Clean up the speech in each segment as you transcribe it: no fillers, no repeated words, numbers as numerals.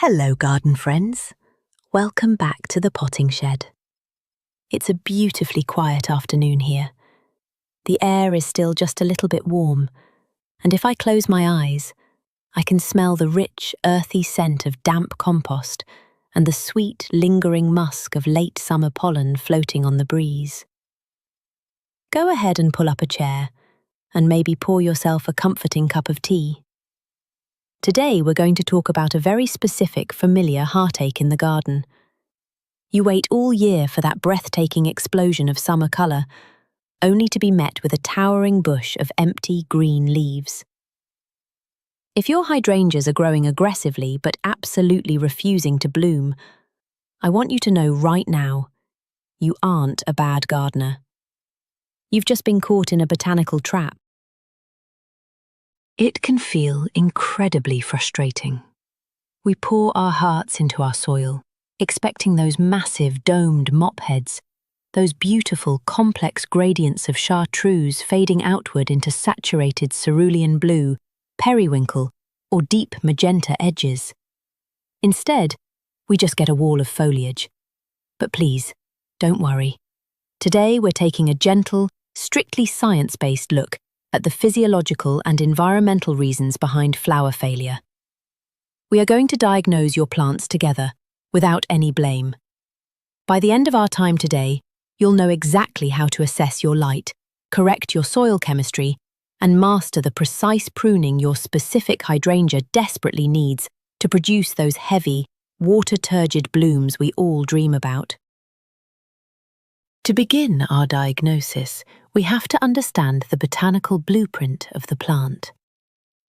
Hello, garden friends. Welcome back to the potting shed. It's a beautifully quiet afternoon here. The air is still just a little bit warm, and if I close my eyes, I can smell the rich, earthy scent of damp compost and the sweet, lingering musk of late summer pollen floating on the breeze. Go ahead and pull up a chair, and maybe pour yourself a comforting cup of tea. Today we're going to talk about a very specific, familiar heartache in the garden. You wait all year for that breathtaking explosion of summer colour, only to be met with a towering bush of empty green leaves. If your hydrangeas are growing aggressively but absolutely refusing to bloom, I want you to know right now, you aren't a bad gardener. You've just been caught in a botanical trap. It can feel incredibly frustrating. We pour our hearts into our soil, expecting those massive domed mop heads, those beautiful complex gradients of chartreuse fading outward into saturated cerulean blue, periwinkle, or deep magenta edges. Instead, we just get a wall of foliage. But please, don't worry. Today we're taking a gentle, strictly science-based look at the physiological and environmental reasons behind flower failure. We are going to diagnose your plants together, without any blame. By the end of our time today, you'll know exactly how to assess your light, correct your soil chemistry, and master the precise pruning your specific hydrangea desperately needs to produce those heavy, water-turgid blooms we all dream about. To begin our diagnosis, we have to understand the botanical blueprint of the plant.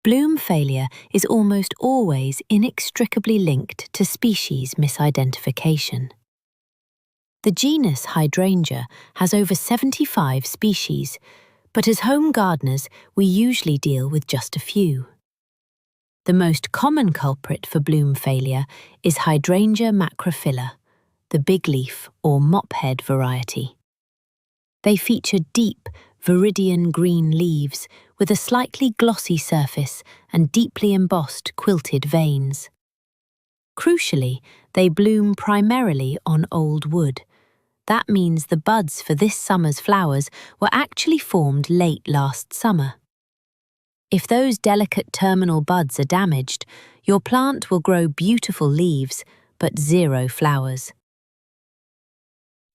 Bloom failure is almost always inextricably linked to species misidentification. The genus Hydrangea has over 75 species, but as home gardeners, we usually deal with just a few. The most common culprit for bloom failure is Hydrangea macrophylla, the big leaf or mophead variety. They feature deep, viridian green leaves with a slightly glossy surface and deeply embossed quilted veins. Crucially, they bloom primarily on old wood. That means the buds for this summer's flowers were actually formed late last summer. If those delicate terminal buds are damaged, your plant will grow beautiful leaves, but zero flowers.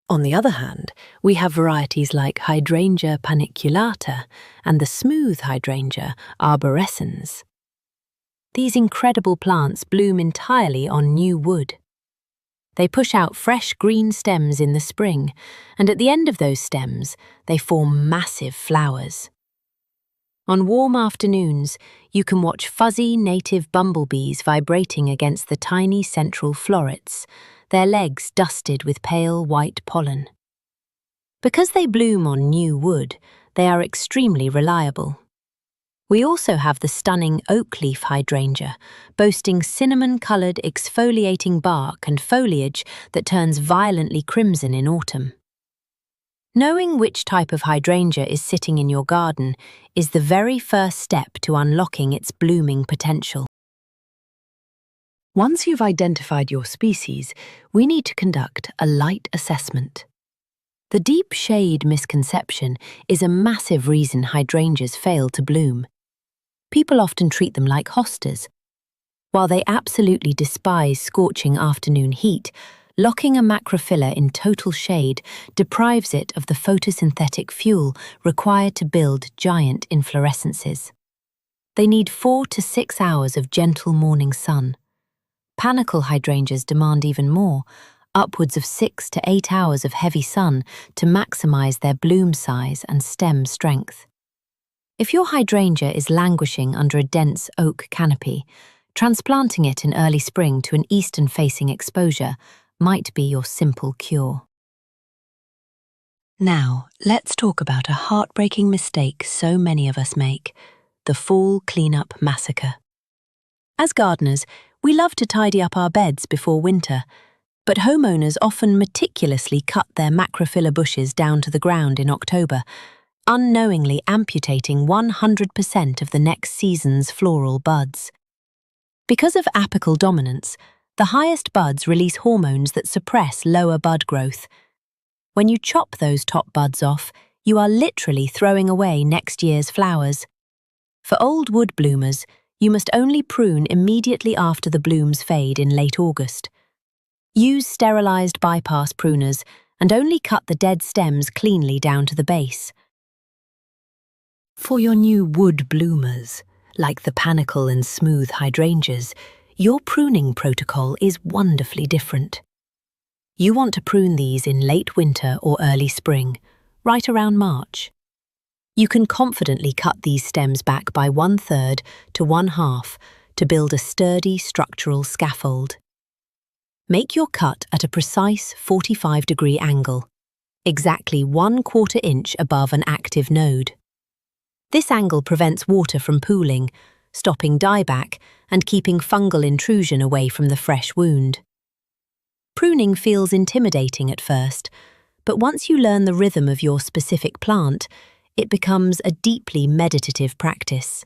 On the other hand, we have varieties like Hydrangea paniculata and the smooth Hydrangea arborescens. These incredible plants bloom entirely on new wood. They push out fresh green stems in the spring, and at the end of those stems, they form massive flowers. On warm afternoons, you can watch fuzzy native bumblebees vibrating against the tiny central florets, their legs dusted with pale white pollen. Because they bloom on new wood, they are extremely reliable. We also have the stunning oak leaf hydrangea, boasting cinnamon-coloured exfoliating bark and foliage that turns violently crimson in autumn. Knowing which type of hydrangea is sitting in your garden is the very first step to unlocking its blooming potential. Once you've identified your species, we need to conduct a light assessment. The deep shade misconception is a massive reason hydrangeas fail to bloom. People often treat them like hostas. While they absolutely despise scorching afternoon heat, locking a macrophylla in total shade deprives it of the photosynthetic fuel required to build giant inflorescences. They need 4 to 6 hours of gentle morning sun. Panicle hydrangeas demand even more, upwards of 6 to 8 hours of heavy sun to maximize their bloom size and stem strength. If your hydrangea is languishing under a dense oak canopy, transplanting it in early spring to an eastern-facing exposure might be your simple cure. Now, let's talk about a heartbreaking mistake so many of us make, the fall cleanup massacre. As gardeners, we love to tidy up our beds before winter, but homeowners often meticulously cut their macrophylla bushes down to the ground in October, unknowingly amputating 100% of the next season's floral buds. Because of apical dominance, The highest buds release hormones that suppress lower bud growth. When you chop those top buds off, you are literally throwing away next year's flowers. For old wood bloomers, you must only prune immediately after the blooms fade in late August. Use sterilized bypass pruners and only cut the dead stems cleanly down to the base. For your new wood bloomers, like the panicle and smooth hydrangeas, your pruning protocol is wonderfully different. You want to prune these in late winter or early spring, right around March. You can confidently cut these stems back by 1/3 to 1/2 to build a sturdy structural scaffold. Make your cut at a precise 45-degree angle, exactly 1/4 inch above an active node. This angle prevents water from pooling, stopping dieback and keeping fungal intrusion away from the fresh wound. Pruning feels intimidating at first, but once you learn the rhythm of your specific plant, it becomes a deeply meditative practice.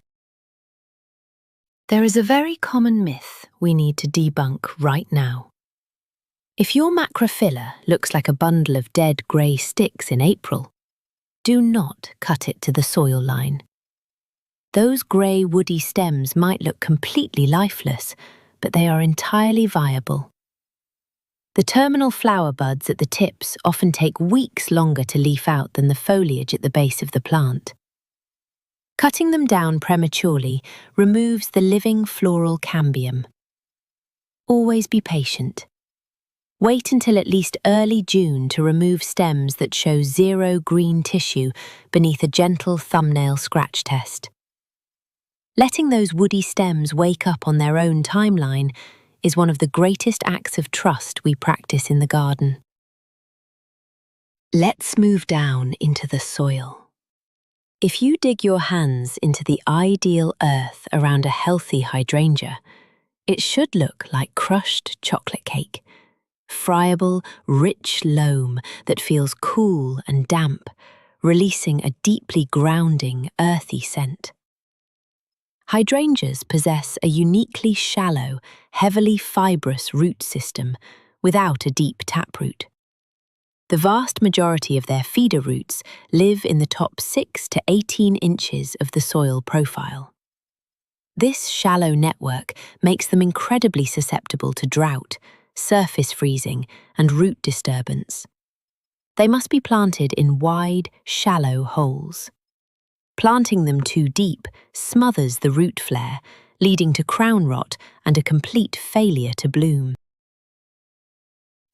There is a very common myth we need to debunk right now. If your macrophylla looks like a bundle of dead grey sticks in April, do not cut it to the soil line. Those grey woody stems might look completely lifeless, but they are entirely viable. The terminal flower buds at the tips often take weeks longer to leaf out than the foliage at the base of the plant. Cutting them down prematurely removes the living floral cambium. Always be patient. Wait until at least early June to remove stems that show zero green tissue beneath a gentle thumbnail scratch test. Letting those woody stems wake up on their own timeline is one of the greatest acts of trust we practice in the garden. Let's move down into the soil. If you dig your hands into the ideal earth around a healthy hydrangea, it should look like crushed chocolate cake. Friable, rich loam that feels cool and damp, releasing a deeply grounding, earthy scent. Hydrangeas possess a uniquely shallow, heavily fibrous root system without a deep taproot. The vast majority of their feeder roots live in the top 6 to 18 inches of the soil profile. This shallow network makes them incredibly susceptible to drought, surface freezing, and root disturbance. They must be planted in wide, shallow holes. Planting them too deep smothers the root flare, leading to crown rot and a complete failure to bloom.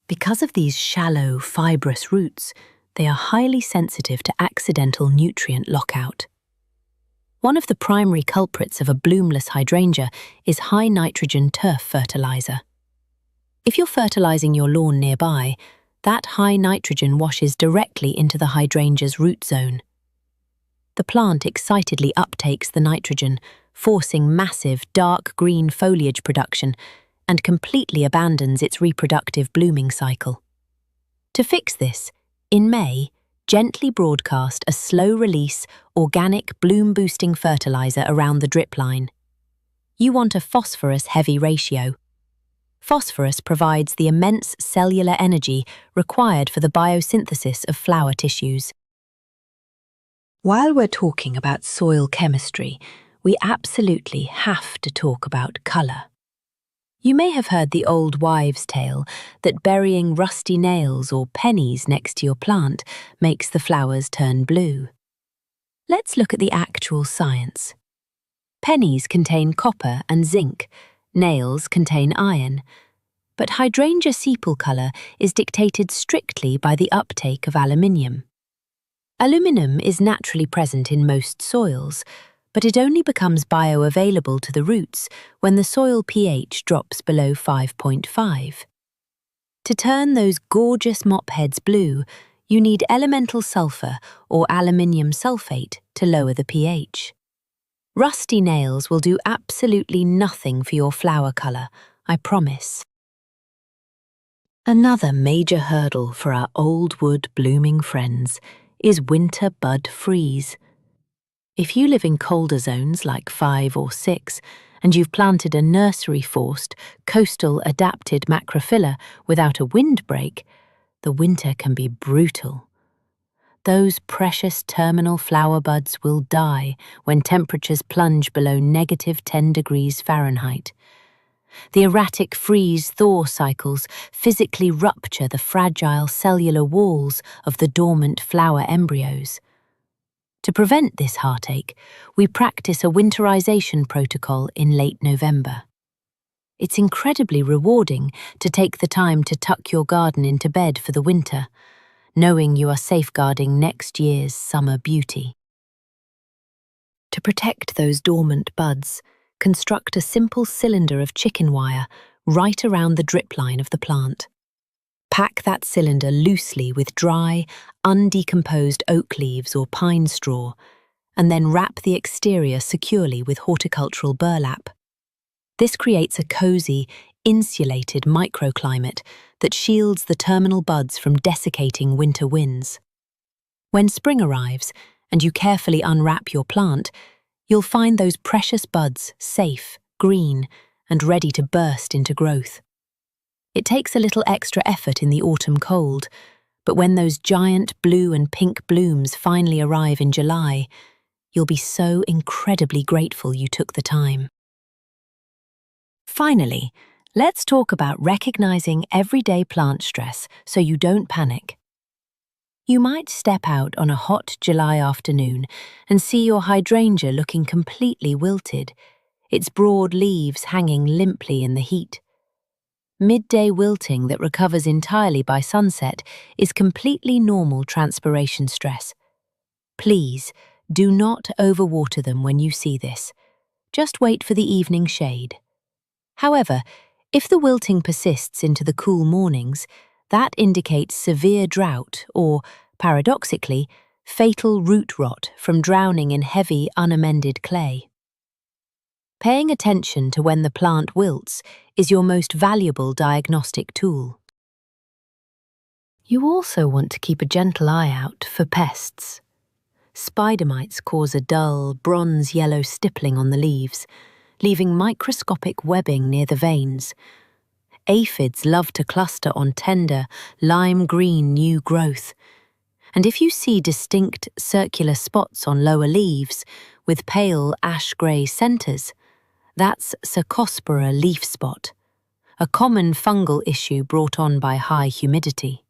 Because of these shallow, fibrous roots, they are highly sensitive to accidental nutrient lockout. One of the primary culprits of a bloomless hydrangea is high nitrogen turf fertilizer. If you're fertilizing your lawn nearby, that high nitrogen washes directly into the hydrangea's root zone. The plant excitedly uptakes the nitrogen, forcing massive dark green foliage production, and completely abandons its reproductive blooming cycle. To fix this, in May, gently broadcast a slow-release, organic bloom-boosting fertilizer around the drip line. You want a phosphorus-heavy ratio. Phosphorus provides the immense cellular energy required for the biosynthesis of flower tissues. While we're talking about soil chemistry, we absolutely have to talk about colour. You may have heard the old wives' tale that burying rusty nails or pennies next to your plant makes the flowers turn blue. Let's look at the actual science. Pennies contain copper and zinc, nails contain iron, but hydrangea sepal colour is dictated strictly by the uptake of aluminium. Aluminum is naturally present in most soils, but it only becomes bioavailable to the roots when the soil pH drops below 5.5. To turn those gorgeous mop heads blue, you need elemental sulfur or aluminium sulfate to lower the pH. Rusty nails will do absolutely nothing for your flower colour, I promise. Another major hurdle for our old wood blooming friends is winter bud freeze. If you live in colder zones like 5 or 6 and you've planted a nursery-forced, coastal-adapted macrophylla without a windbreak, the winter can be brutal. Those precious terminal flower buds will die when temperatures plunge below -10 degrees Fahrenheit. The erratic freeze-thaw cycles physically rupture the fragile cellular walls of the dormant flower embryos. To prevent this heartache, we practice a winterization protocol in late November. It's incredibly rewarding to take the time to tuck your garden into bed for the winter, knowing you are safeguarding next year's summer beauty. To protect those dormant buds, construct a simple cylinder of chicken wire right around the drip line of the plant. Pack that cylinder loosely with dry, undecomposed oak leaves or pine straw, and then wrap the exterior securely with horticultural burlap. This creates a cozy, insulated microclimate that shields the terminal buds from desiccating winter winds. When spring arrives and you carefully unwrap your plant, you'll find those precious buds safe, green, and ready to burst into growth. It takes a little extra effort in the autumn cold, but when those giant blue and pink blooms finally arrive in July, you'll be so incredibly grateful you took the time. Finally, let's talk about recognizing everyday plant stress so you don't panic. You might step out on a hot July afternoon and see your hydrangea looking completely wilted, its broad leaves hanging limply in the heat. Midday wilting that recovers entirely by sunset is completely normal transpiration stress. Please, do not overwater them when you see this. Just wait for the evening shade. However, if the wilting persists into the cool mornings, that indicates severe drought or, paradoxically, fatal root rot from drowning in heavy, unamended clay. Paying attention to when the plant wilts is your most valuable diagnostic tool. You also want to keep a gentle eye out for pests. Spider mites cause a dull, bronze-yellow stippling on the leaves, leaving microscopic webbing near the veins. Aphids love to cluster on tender, lime-green new growth. And if you see distinct circular spots on lower leaves with pale ash-grey centres, that's Cercospora leaf spot, a common fungal issue brought on by high humidity.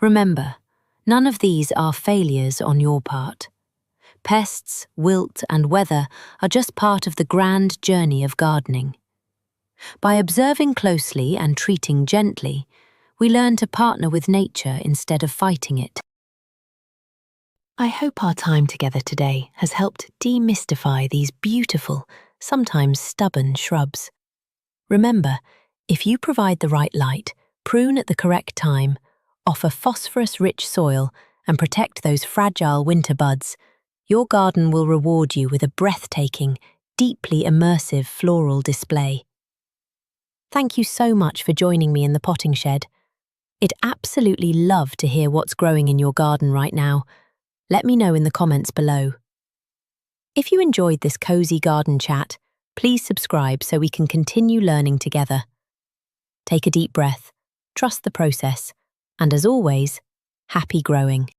Remember, none of these are failures on your part. Pests, wilt, and weather are just part of the grand journey of gardening. By observing closely and treating gently, we learn to partner with nature instead of fighting it. I hope our time together today has helped demystify these beautiful, sometimes stubborn shrubs. Remember, if you provide the right light, prune at the correct time, offer phosphorus-rich soil, and protect those fragile winter buds, your garden will reward you with a breathtaking, deeply immersive floral display. Thank you so much for joining me in the potting shed. I'd absolutely love to hear what's growing in your garden right now. Let me know in the comments below. If you enjoyed this cozy garden chat, please subscribe so we can continue learning together. Take a deep breath, trust the process, and as always, happy growing.